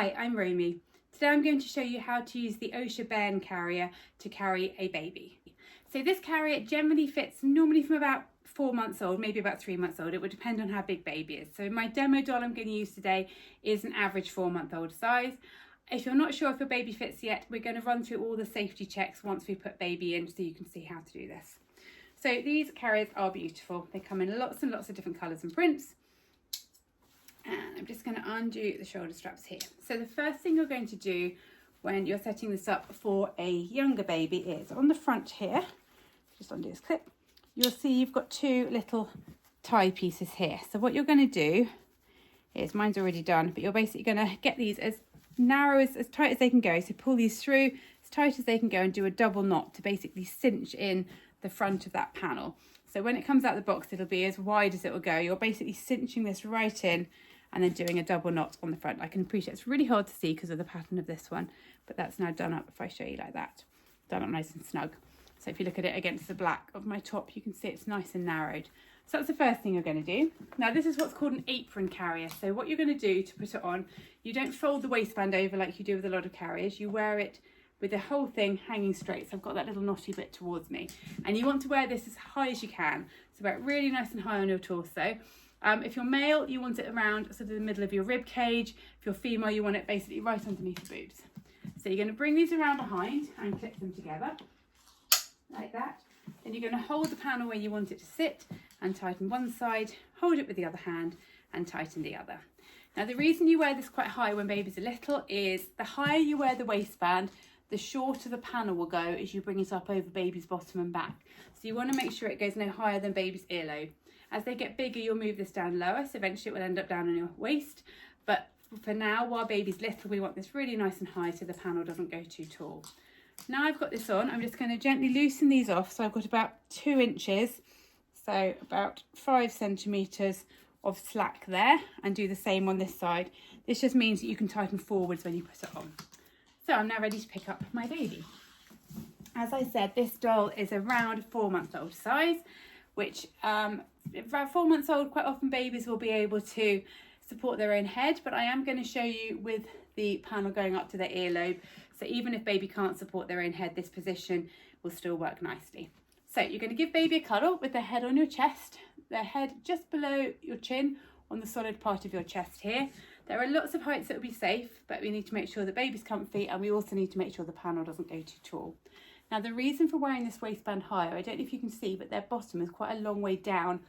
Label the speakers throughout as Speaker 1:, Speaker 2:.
Speaker 1: Hi, I'm Roamy. Today I'm going to show you how to use the Oscha Bairn Carrier to carry a baby. So this carrier generally fits normally from about 4 months old, maybe about 3 months old. It would depend on how big baby is. So my demo doll I'm going to use today is an average 4-month-old size. If you're not sure if your baby fits yet, we're going to run through all the safety checks once we put baby in so you can see how to do this. So these carriers are beautiful. They come in lots and lots of different colours and prints. And I'm just going to undo the shoulder straps here. So the first thing you're going to do when you're setting this up for a younger baby is on the front here, just undo this clip, you'll see you've got 2 little tie pieces here. So what you're going to do is, mine's already done, but you're basically going to get these as narrow, as tight as they can go. So pull these through as tight as they can go and do a double knot to basically cinch in the front of that panel. So when it comes out of the box, it'll be as wide as it will go. You're basically cinching this right in and then doing a double knot on the front. I can appreciate it's really hard to see because of the pattern of this one, but that's now done up if I show you like that. Done up nice and snug. So if you look at it against the black of my top, you can see it's nice and narrowed. So that's the first thing you're going to do. Now this is what's called an apron carrier. So what you're going to do to put it on, you don't fold the waistband over like you do with a lot of carriers. You wear it with the whole thing hanging straight. So I've got that little knotty bit towards me. And you want to wear this as high as you can. So wear it really nice and high on your torso. If you're male, you want it around sort of the middle of your rib cage. If you're female, you want it basically right underneath the boobs. So you're going to bring these around behind and clip them together like that. Then you're going to hold the panel where you want it to sit and tighten one side, hold it with the other hand and tighten the other. Now the reason you wear this quite high when babies are little is the higher you wear the waistband, the shorter the panel will go as you bring it up over baby's bottom and back. So you want to make sure it goes no higher than baby's earlobe. As they get bigger, you'll move this down lower, so eventually it will end up down on your waist. But for now, while baby's little, we want this really nice and high so the panel doesn't go too tall. Now I've got this on, I'm just going to gently loosen these off. So I've got about 2 inches, so about 5 centimetres of slack there, and do the same on this side. This just means that you can tighten forwards when you put it on. So I'm now ready to pick up my baby. As I said, this doll is around 4-month-old size, which around 4 months old, quite often babies will be able to support their own head, but I am going to show you with the panel going up to their earlobe. So even if baby can't support their own head, this position will still work nicely. So you're going to give baby a cuddle with their head on your chest, their head just below your chin on the solid part of your chest here. There are lots of heights that will be safe, but we need to make sure the baby's comfy, and we also need to make sure the panel doesn't go too tall. Now the reason for wearing this waistband higher, I don't know if you can see, but their bottom is quite a long way down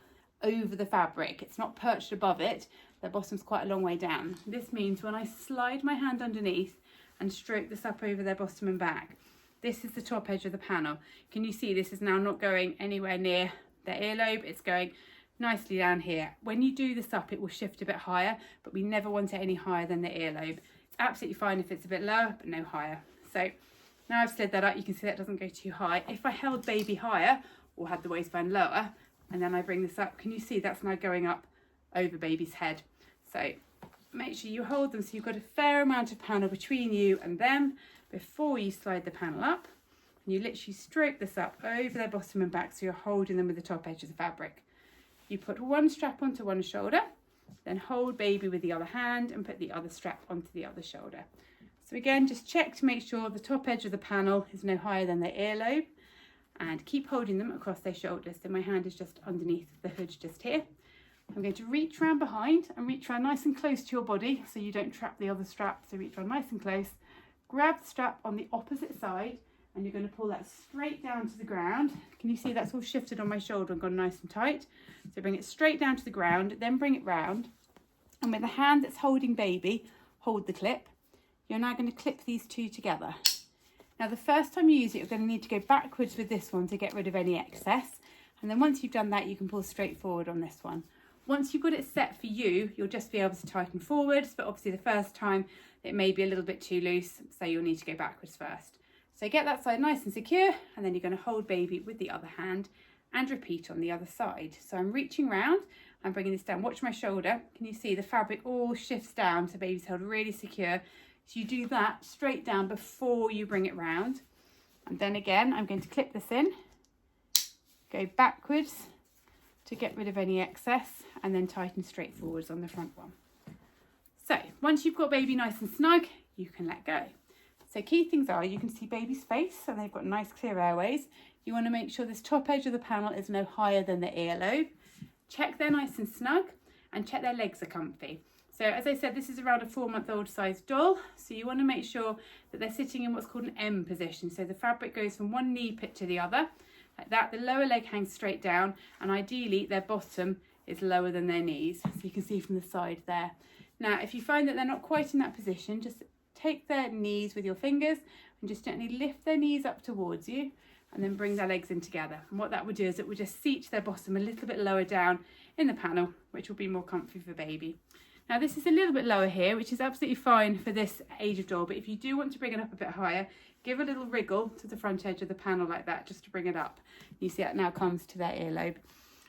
Speaker 1: over the fabric. It's not perched above it, their bottom's quite a long way down. This means when I slide my hand underneath and stroke this up over their bottom and back, this is the top edge of the panel. Can you see this is now not going anywhere near their earlobe, it's going nicely down here. When you do this up, it will shift a bit higher, but we never want it any higher than the earlobe. It's absolutely fine if it's a bit lower, but no higher. So now I've slid that up, you can see that doesn't go too high. If I held baby higher or had the waistband lower and then I bring this up, can you see that's now going up over baby's head? So make sure you hold them so you've got a fair amount of panel between you and them before you slide the panel up. And you literally stroke this up over their bottom and back so you're holding them with the top edge of the fabric. You put one strap onto one shoulder, then hold baby with the other hand and put the other strap onto the other shoulder. So again, just check to make sure the top edge of the panel is no higher than their earlobe, and keep holding them across their shoulders. So my hand is just underneath the hood just here. I'm going to reach around behind and reach around nice and close to your body so you don't trap the other strap. So reach around nice and close, grab the strap on the opposite side, and you're going to pull that straight down to the ground. Can you see that's all shifted on my shoulder and gone nice and tight? So bring it straight down to the ground, then bring it round. And with the hand that's holding baby, hold the clip. You're now going to clip these 2 together. Now the first time you use it, you're going to need to go backwards with this one to get rid of any excess. And then once you've done that, you can pull straight forward on this one. Once you've got it set for you, you'll just be able to tighten forwards, but obviously the first time it may be a little bit too loose, so you'll need to go backwards first. So get that side nice and secure, and then you're going to hold baby with the other hand and repeat on the other side. So I'm reaching round, I'm bringing this down, watch my shoulder. Can you see the fabric all shifts down so baby's held really secure? So you do that straight down before you bring it round. And then again, I'm going to clip this in, go backwards to get rid of any excess, and then tighten straight forwards on the front one. So once you've got baby nice and snug, you can let go. So key things are, you can see baby's face and they've got nice clear airways. You want to make sure this top edge of the panel is no higher than the earlobe. Check they're nice and snug and check their legs are comfy. So as I said, this is around a 4-month-old size doll. So you want to make sure that they're sitting in what's called an M position. So the fabric goes from one knee pit to the other, like that. The lower leg hangs straight down and ideally their bottom is lower than their knees. So you can see from the side there. Now, if you find that they're not quite in that position, just take their knees with your fingers and just gently lift their knees up towards you and then bring their legs in together. And what that would do is it would just seat their bottom a little bit lower down in the panel, which will be more comfy for baby. Now this is a little bit lower here, which is absolutely fine for this age of doll, but if you do want to bring it up a bit higher, give a little wriggle to the front edge of the panel like that, just to bring it up. You see that now comes to their earlobe.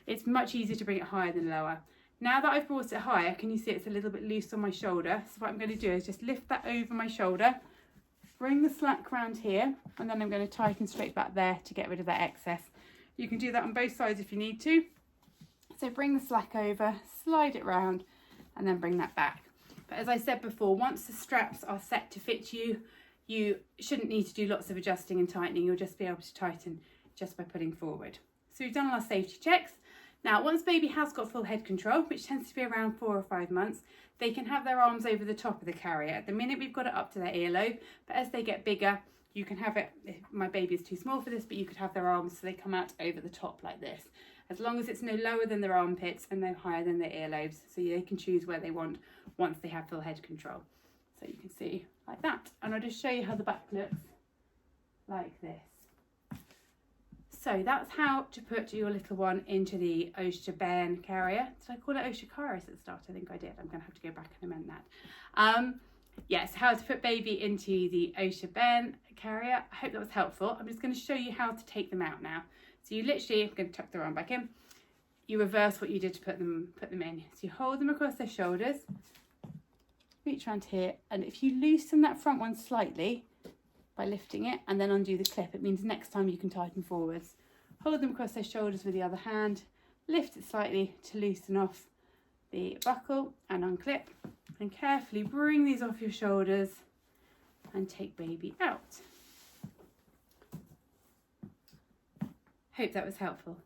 Speaker 1: It's much easier to bring it higher than lower. Now that I've brought it higher, can you see it's a little bit loose on my shoulder? So what I'm going to do is just lift that over my shoulder, bring the slack round here, and then I'm going to tighten straight back there to get rid of that excess. You can do that on both sides if you need to. So bring the slack over, slide it round, and then bring that back. But as I said before, once the straps are set to fit you, you shouldn't need to do lots of adjusting and tightening. You'll just be able to tighten just by putting forward. So we've done our safety checks. Now, once baby has got full head control, which tends to be around 4 or 5 months, they can have their arms over the top of the carrier. At the minute, we've got it up to their earlobe, but as they get bigger, you can have it, my baby is too small for this, but you could have their arms so they come out over the top like this. As long as it's no lower than their armpits and no higher than their earlobes, so they can choose where they want once they have full head control. So you can see like that. And I'll just show you how the back looks like this. So that's how to put your little one into the Oscha Bairn Carrier. Did I call it Oscha Carrier at the start? I think I did. I'm going to have to go back and amend that. Yes, how to put baby into the Oscha Bairn Carrier. I hope that was helpful. I'm just going to show you how to take them out now. So you literally, I'm going to tuck their arm back in. You reverse what you did to put them in. So you hold them across their shoulders, reach around here, and if you loosen that front one slightly by lifting it and then undo the clip, it means next time you can tighten forwards. Hold them across their shoulders with the other hand, lift it slightly to loosen off the buckle and unclip, and carefully bring these off your shoulders and take baby out. Hope that was helpful.